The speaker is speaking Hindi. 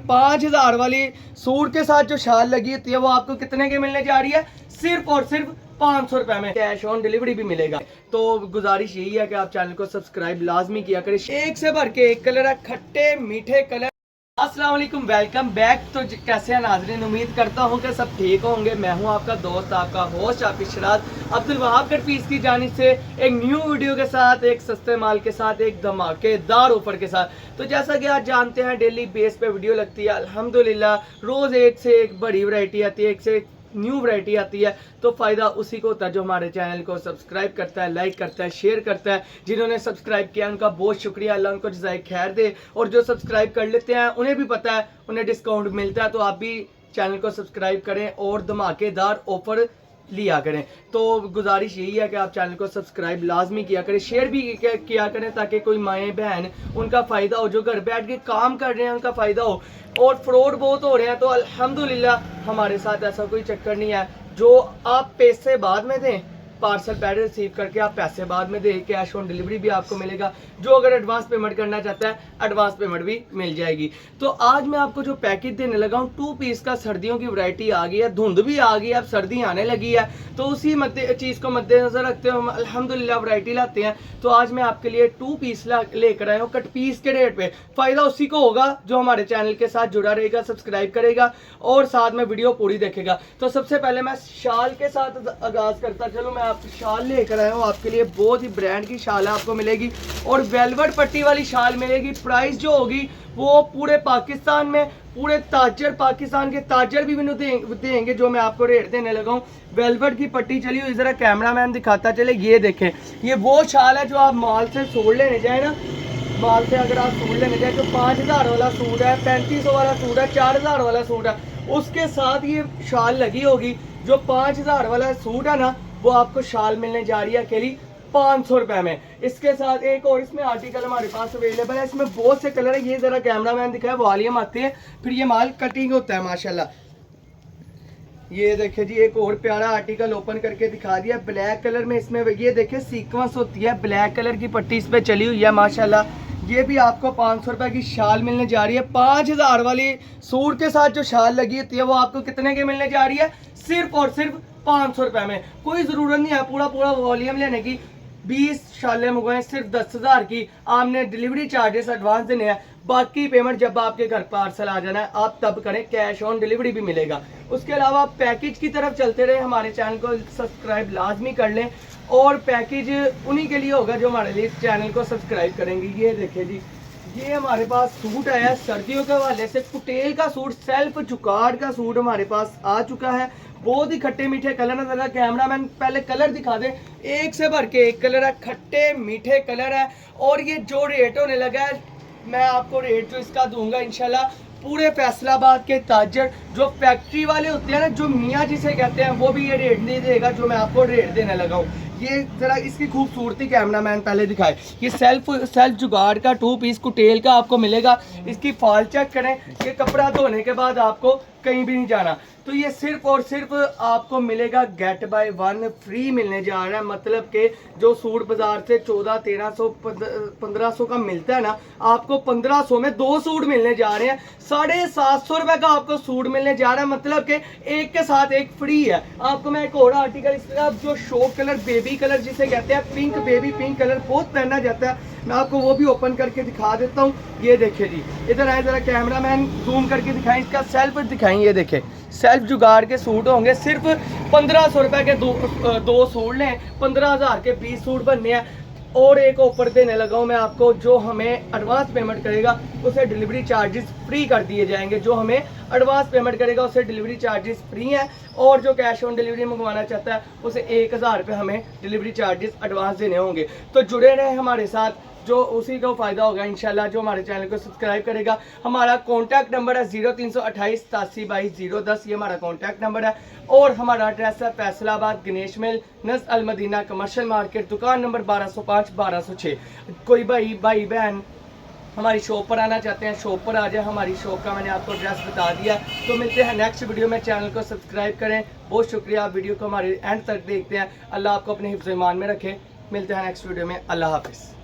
5000 वाली सूट के साथ जो शाल लगी होती है वो आपको कितने की मिलने जा रही है? सिर्फ और सिर्फ 500 रुपए में। कैश ऑन डिलीवरी भी मिलेगा। तो गुजारिश यही है कि आप चैनल को सब्सक्राइब लाजमी किया करें। एक से भर के एक कलर है, खट्टे मीठे कलर। अस्सलाम वालेकुम, वेलकम बैक। तो कैसे हैं नाज़रीन, उम्मीद करता हूं कि सब ठीक होंगे। मैं हूं आपका दोस्त, आपका होस्ट हाफिज शराज अब्दुल वहाब कटपीस की जानिब से एक न्यू वीडियो के साथ, एक सस्ते माल के साथ, एक धमाकेदार ऑफर के साथ। तो जैसा कि आप जानते हैं डेली बेस पे वीडियो लगती है अल्हम्दुलिल्लाह। रोज़ एक से एक बड़ी वैरायटी आती है, एक से एक न्यू वैरायटी आती है। तो फ़ायदा उसी को होता है जो हमारे चैनल को सब्सक्राइब करता है, लाइक करता है, शेयर करता है। जिन्होंने सब्सक्राइब किया उनका बहुत शुक्रिया, अल्लाह उनको जज़ाए खैर दे। और जो सब्सक्राइब कर लेते हैं उन्हें भी पता है उन्हें डिस्काउंट मिलता है। तो आप भी चैनल को सब्सक्राइब करें और धमाकेदार ऑफर लिया करें। तो गुजारिश यही है कि आप चैनल को सब्सक्राइब लाजमी किया करें, शेयर भी किया करें, ताकि कोई माएँ बहन उनका फ़ायदा हो, जो घर बैठ के काम कर रहे हैं उनका फ़ायदा हो। और फ्रॉड बहुत हो रहे हैं, तो अल्हम्दुलिल्लाह हमारे साथ ऐसा कोई चक्कर नहीं है। जो आप पैसे बाद में दें, पार्सल पहले रिसीव करके आप पैसे बाद में दें, कैश ऑन डिलीवरी भी आपको मिलेगा। जो अगर एडवांस पेमेंट करना चाहता है एडवांस पेमेंट भी मिल जाएगी। तो आज मैं आपको जो पैकेज देने लगा हूँ 2 पीस का, सर्दियों की वैरायटी आ गई है, धुंध भी आ गई है, अब सर्दी आने लगी है। तो उसी चीज़ को मद्देनजर रखते हुए हम अल्हम्दुलिल्लाह वैरायटी लाते हैं। तो आज मैं आपके लिए 2 पीस लेकर आया हूँ कट पीस के रेट पे। फ़ायदा उसी को होगा जो हमारे चैनल के साथ जुड़ा रहेगा, सब्सक्राइब करेगा और साथ में वीडियो पूरी देखेगा। तो सबसे पहले मैं शाल के साथ आगाज़ करता चलो। मैं आप शाल लेकर आया हूँ आपके लिए, बहुत ही ब्रांड की शाल आपको मिलेगी और वेलवेट पट्टी वाली शाल मिलेगी। प्राइस जो होगी वो पूरे पाकिस्तान में, पूरे ताजर पाकिस्तान के ताजर भी देंगे जो मैं आपको रेट देने लगा हूँ। वेलवेट की पट्टी चली हुई, जरा कैमरामैन दिखाता चले। ये देखें, ये वो शाल है जो आप मॉल से सूट लेने जाए ना, मॉल से अगर आप सूट लेने जाए, जो 5000 वाला सूट है, 3500 वाला सूट है, 4000 वाला सूट है, उसके साथ ये शाल लगी होगी। जो 5000 वाला सूट है ना, वो आपको शाल मिलने जा रही है अकेली 500 रुपए में। इसके साथ एक और इसमें आर्टिकल हमारे पास अवेलेबल है। इसमें बहुत से कलर है, ये जरा कैमरामैन दिखाए, वॉल्यूम आते हैं, फिर ये माल कटिंग होता है माशाल्लाह। ये देखिए जी, एक और प्यारा आर्टिकल ओपन करके दिखा दिया ब्लैक कलर में। इसमें ये देखिए सीक्वेंस होती है, ब्लैक कलर की पट्टी इस पे चली हुई है माशाल्लाह। ये भी आपको 500 रुपए की शाल मिलने जा रही है। 5000 वाली सूट के साथ जो शाल लगी होती है वो आपको कितने की मिलने जा रही है? सिर्फ और सिर्फ 500 रुपए में। कोई ज़रूरत नहीं है पूरा वॉल्यूम लेने की। 20 शालें मंगवाएं सिर्फ 10,000 की। आपने डिलीवरी चार्जेस एडवांस देने हैं, बाकी पेमेंट जब आपके घर पार्सल आ जाना है आप तब करें, कैश ऑन डिलीवरी भी मिलेगा। उसके अलावा आप पैकेज की तरफ चलते रहे, हमारे चैनल को सब्सक्राइब लाजमी कर लें। और पैकेज उन्हीं के लिए होगा जो हमारे लिए चैनल को सब्सक्राइब करेंगे। ये देखिए जी, ये हमारे पास सूट आया है सर्दियों के हवाले से, कुटेल का सूट, सेल्फ जुगाड़ का सूट हमारे पास आ चुका है। बहुत ही खट्टे मीठे कलर है। जरा कैमरामैन पहले कलर दिखा दे। एक से भर के एक कलर है, खट्टे मीठे कलर है। और ये जो रेट होने लगा है, मैं आपको रेट जो इसका दूंगा इंशाल्लाह, पूरे फैसलाबाद के ताजर जो फैक्ट्री वाले होते हैं ना, जो मियाँ जिसे कहते हैं, वो भी ये रेट नहीं देगा जो मैं आपको रेट देने लगा हूँ। ये जरा इसकी खूबसूरती कैमरामैन पहले दिखाए। ये सेल्फ जुगाड़ का 2 पीस कुटेल का आपको मिलेगा। इसकी फॉल चेक करें, ये कपड़ा धोने के बाद आपको कहीं भी नहीं जाना। तो ये सिर्फ और सिर्फ आपको मिलेगा गेट बाय 1 फ्री मिलने जा रहा है। मतलब कि जो सूट बाजार से 1400, 1500 का मिलता है ना, आपको 1500 में 2 सूट मिलने जा रहे हैं। 750 रुपए का आपको सूट मिलने जा रहा है। मतलब कि एक के साथ एक फ्री है। आपको मैं एक और आर्टिकल, इसका जो शो कलर, बेबी कलर जिसे कहते हैं, पिंक, बेबी पिंक कलर बहुत पहना जाता है, मैं आपको वो भी ओपन करके दिखा देता हूँ। ये देखिए जी, इधर आए, जरा कैमरामैन जूम करके दिखाएं, इसका सेल्फ दिखाएं। ये देखें, सेल्फ जुगाड़ के सूट होंगे। सिर्फ 1500 रुपए के दो सूट लें, 15,000 के 20 सूट बनने हैं। और एक ऑफर देने लगा हूँ मैं आपको, जो हमें एडवांस पेमेंट करेगा उसे डिलीवरी चार्जेस फ्री कर दिए जाएंगे। जो हमें एडवांस पेमेंट करेगा उसे डिलीवरी चार्जेस फ्री हैं। और जो कैश ऑन डिलीवरी मंगवाना चाहता है उसे 1000 रुपये हमें डिलीवरी चार्जेस एडवांस देने होंगे। तो जुड़े रहें हमारे साथ, जो उसी का फ़ायदा होगा इंशाल्लाह जो हमारे चैनल को सब्सक्राइब करेगा। हमारा कॉन्टैक्ट नंबर है 0328 87 22 010, ये हमारा कॉन्टैक्ट नंबर है। और हमारा एड्रेस है फैसलाबाद गणेश मिल, नस अल मदीना कमर्शियल मार्केट, दुकान नंबर 1205 1206। कोई भाई बहन हमारी शॉप पर आना चाहते हैं, शॉप पर आ जाए। हमारी शॉप का मैंने आपको एड्रेस बता दिया। तो मिलते हैं नेक्स्ट वीडियो में। चैनल को सब्सक्राइब करें। बहुत शुक्रिया, आप वीडियो को हमारे एंड तक देखते हैं। अल्लाह आपको अपने हिफ्ज़ ईमान में रखे। मिलते हैं नेक्स्ट वीडियो में। अल्लाह हाफिज़।